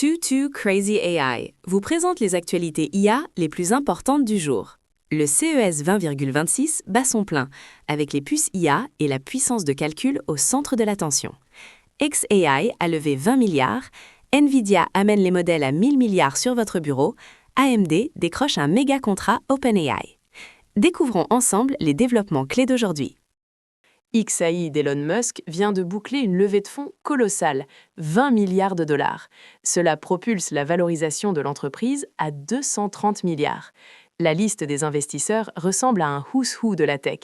Too Crazy AI vous présente les actualités IA les plus importantes du jour. Le CES 20,26 bat son plein, avec les puces IA et la puissance de calcul au centre de l'attention. xAI a levé 20 milliards, Nvidia amène les modèles à 1000 milliards sur votre bureau, AMD décroche un méga contrat OpenAI. Découvrons ensemble les développements clés d'aujourd'hui. xAI d'Elon Musk vient de boucler une levée de fonds colossale, 20 milliards de dollars. Cela propulse la valorisation de l'entreprise à 230 milliards. La liste des investisseurs ressemble à un who's who de la tech.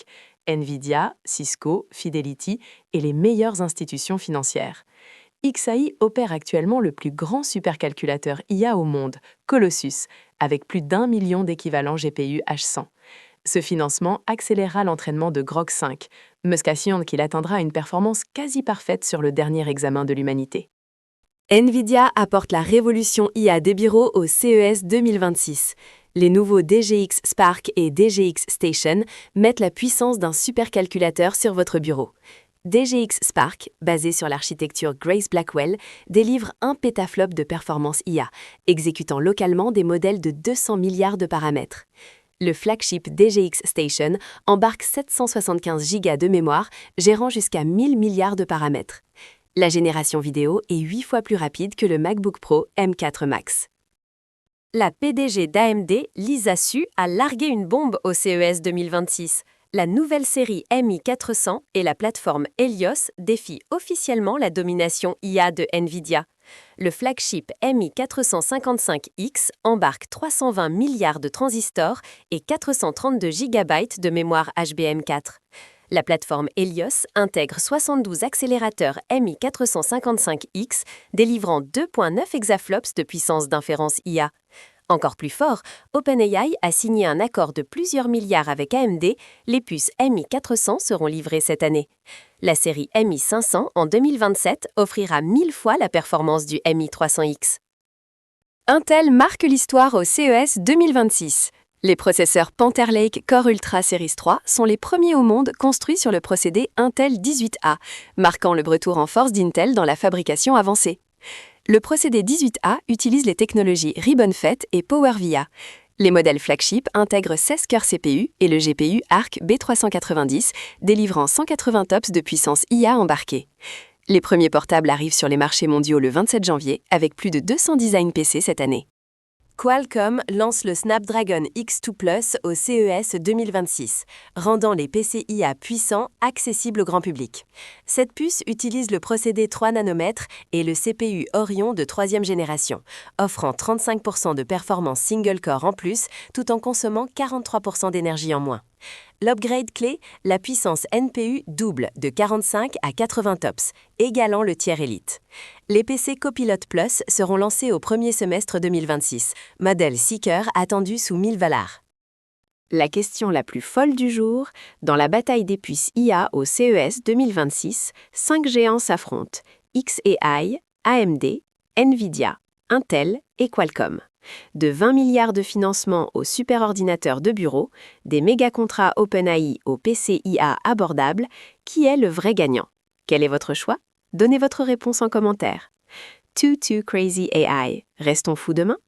Nvidia, Cisco, Fidelity et les meilleures institutions financières. xAI opère actuellement le plus grand supercalculateur IA au monde, Colossus, avec plus d'1 million d'équivalents GPU H100. Ce financement accélérera l'entraînement de Grok 5. Musk affirme qu'il atteindra une performance quasi parfaite sur le dernier examen de l'humanité. Nvidia apporte la révolution IA des bureaux au CES 2026. Les nouveaux DGX Spark et DGX Station mettent la puissance d'un supercalculateur sur votre bureau. DGX Spark, basé sur l'architecture Grace Blackwell, délivre 1 pétaflop de performance IA, exécutant localement des modèles de 200 milliards de paramètres. Le flagship DGX Station embarque 775 Go de mémoire, gérant jusqu'à 1000 milliards de paramètres. La génération vidéo est 8 fois plus rapide que le MacBook Pro M4 Max. La PDG d'AMD, Lisa Su, a largué une bombe au CES 2026. La nouvelle série MI400 et la plateforme Helios défient officiellement la domination IA de Nvidia. Le flagship MI455X embarque 320 milliards de transistors et 432 GB de mémoire HBM4. La plateforme Helios intègre 72 accélérateurs MI455X, délivrant 2,9 exaflops de puissance d'inférence IA. Encore plus fort, OpenAI a signé un accord de plusieurs milliards avec AMD. Les puces MI400 seront livrées cette année. La série MI500 en 2027 offrira 1000 fois la performance du MI300X. Intel marque l'histoire au CES 2026. Les processeurs Panther Lake Core Ultra Series 3 sont les premiers au monde construits sur le procédé Intel 18A, marquant le retour en force d'Intel dans la fabrication avancée. Le procédé 18A utilise les technologies RibbonFET et PowerVia. Les modèles flagship intègrent 16 cœurs CPU et le GPU Arc B390, délivrant 180 TOPS de puissance IA embarquée. Les premiers portables arrivent sur les marchés mondiaux le 27 janvier, avec plus de 200 designs PC cette année. Qualcomm lance le Snapdragon X2 Plus au CES 2026, rendant les PC IA puissants accessibles au grand public. Cette puce utilise le procédé 3 nanomètres et le CPU Orion de 3e génération, offrant 35% de performance single-core en plus, tout en consommant 43% d'énergie en moins. L'upgrade clé, la puissance NPU double de 45 à 80 TOPS, égalant le tiers élite. Les PC Copilot Plus seront lancés au premier semestre 2026, modèle Seeker attendu sous 1000 $. La question la plus folle du jour, dans la bataille des puces IA au CES 2026, 5 géants s'affrontent, xAI, AMD, Nvidia, Intel et Qualcomm. De 20 milliards de financement aux superordinateurs de bureau, des méga-contrats OpenAI aux PC IA abordables, qui est le vrai gagnant? Quel est votre choix? Donnez votre réponse en commentaire. Too Crazy AI. Restons fous demain?